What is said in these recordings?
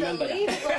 Unbelievable.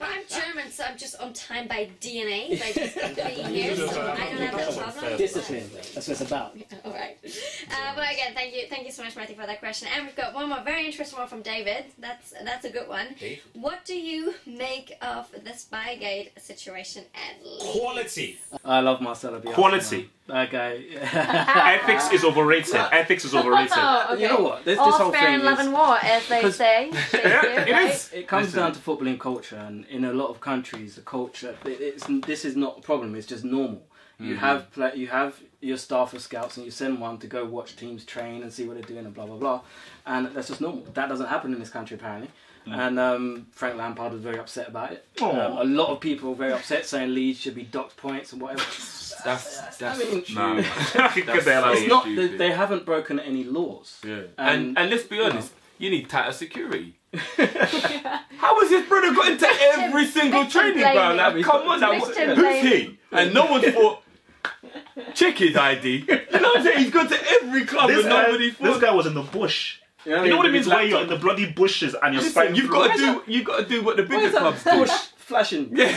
I'm German, so I'm just on time by DNA. By just being here, so I don't have that problem. Discipline. That's what it's about. All right. But again, thank you so much, Matty, for that question. And we've got one more very interesting one from David. That's a good one. Dave? What do you make of the Spygate situation and Quality. I love Marcelo Bielsa. Quality. That guy. Ethics is overrated. Ethics is overrated. Oh, okay. You know what? This All's whole fair thing in love is, and war, as they say. It is. it comes down to footballing culture, and in a lot of countries, the culture. This is not a problem. It's just normal. You have your staff of scouts, and you send one to go watch teams train and see what they're doing, and blah blah blah, and that's just normal. That doesn't happen in this country apparently. And Frank Lampard was very upset about it. A lot of people were very upset, saying Leeds should be docked points and whatever. That's I mean, no. it's not. They haven't broken any laws. Yeah. And let's be honest, you need tighter security. How has his brother got into every single training ground? Like, come on, now, who's he? And no one thought, check his ID. You know what I'm saying? He's gone to every club and nobody thought. This guy was in the bush. You know You know what it means when you're in the bloody bushes and you're Listen, you've got to do what the bigger clubs do. Bush flashing. Yeah.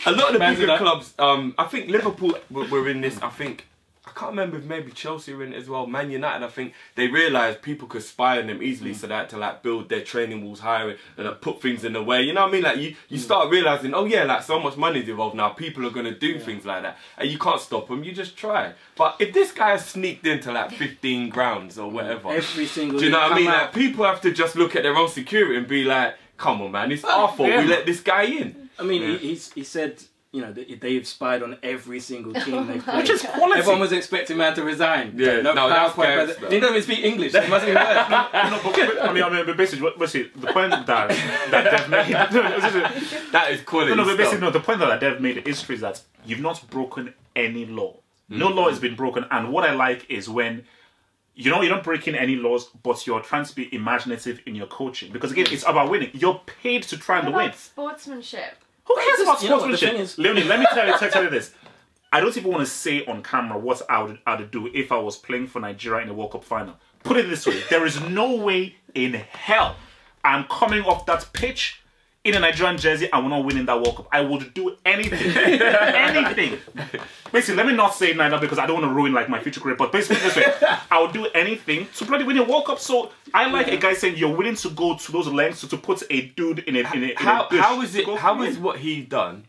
A lot of the bigger that. clubs, I think Liverpool were in this, I can't remember if maybe Chelsea were in it as well, Man United, I think they realised people could spy on them easily so that to like build their training walls higher and like, put things in the way, you know what I mean? Like you start realising, oh yeah, like so much money's involved now, people are going to do things like that and you can't stop them, you just try. But if this guy has sneaked into like 15 grounds or whatever, Every single. do you know what I mean? Like people have to just look at their own security and be like, come on man, it's our fault, we let this guy in. I mean, he said, you know, they've spied on every single team they've played. Which is quality. Everyone was expecting man to resign. Yeah, no that's PowerPoint. gas, They didn't even speak English. It must be worse. I mean, but basically, the point that Dev made. That is quality No, but stuff. basically, no. The point that Dev made in history is that you've not broken any law. No law has been broken, and what I like is when you're not breaking any laws, but you're trying to be imaginative in your coaching. Because again, it's about winning. You're paid to try and win. Sportsmanship. Who cares about You know what the thing sportsmanship? is? Leonie, let me tell you this. I don't even want to say on camera what I would do if I was playing for Nigeria in a World Cup final. Put it this way, there is no way in hell I'm coming off that pitch in a Nigerian jersey and we're not winning that World Cup. I would do anything. Anything. Basically, let me not say neither because I don't want to ruin like my future career, but basically this way, I would do anything to bloody win a World Cup. So I like a guy saying you're willing to go to those lengths to put a dude in a How is what he done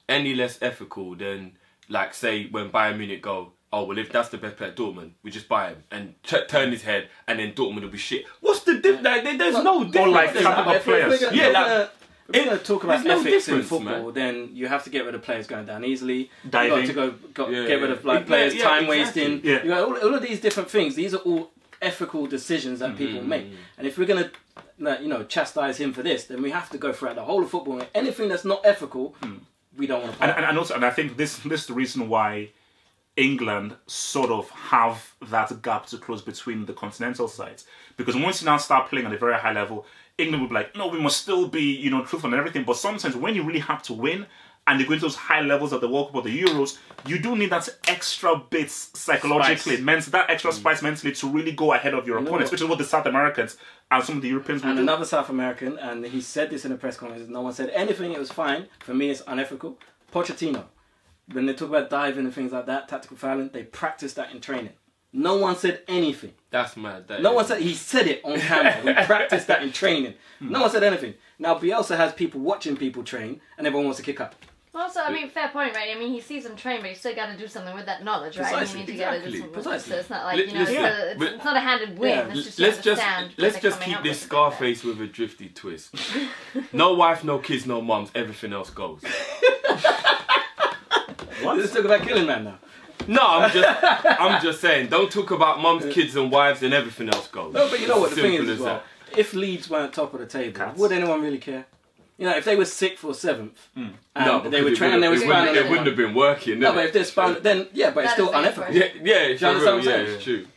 any less ethical than like say when Bayern Munich go, oh well if that's the best player at Dortmund, we just buy him and turn his head and then Dortmund will be shit. What's the difference? Like, there's no difference. Or like capital players. Yeah, like, if we're going to talk about there's no ethics in difference, football, man. then you have to get rid of players going down easily. Diving. You've got to get rid of like players time wasting. Yeah. You know, all of these different things. These are all ethical decisions that people make. And if we're going to, chastise him for this, then we have to go throughout the whole of football. And anything that's not ethical, we don't want to. And I think this is the reason why England sort of have that gap to close between the continental sides. Because once you now start playing at a very high level, England will be like, no, we must still be, truthful and everything. But sometimes when you really have to win and you go into those high levels of the World Cup or the Euros, you do need that extra bit psychologically, that extra spice mentally to really go ahead of your opponents, which is what the South Americans and some of the Europeans will do. And another South American, and he said this in a press conference, no one said anything, it was fine. For me, it's unethical. Pochettino, when they talk about diving and things like that, tactical fouling, they practice that in training. No one said anything. That's mad. No one said, he said it on camera. We practiced that in training. No one said anything. Now, Bielsa has people watching people train, and everyone wants to kick up. Also, I mean, fair point, right? I mean, he sees them train, but you still got to do something with that knowledge, right? Precisely, You need to get to do something with it. So it's not like, Listen, it's not a handed win. Yeah. It's just Let's just keep this Scarface with a drifty twist. No wife, no kids, no mums. Everything else goes. What? Let's talk about Killing Man now. No, I'm just saying. Don't talk about mums, kids, and wives, and everything else goes. No, but you know what the thing is as well. that. If Leeds weren't top of the table, would anyone really care? You know, if they were 6th or 7th, and they were training, they were spying. It wouldn't have been working. No, but if they're spying, then yeah, but it's still unethical. Yeah, it's true.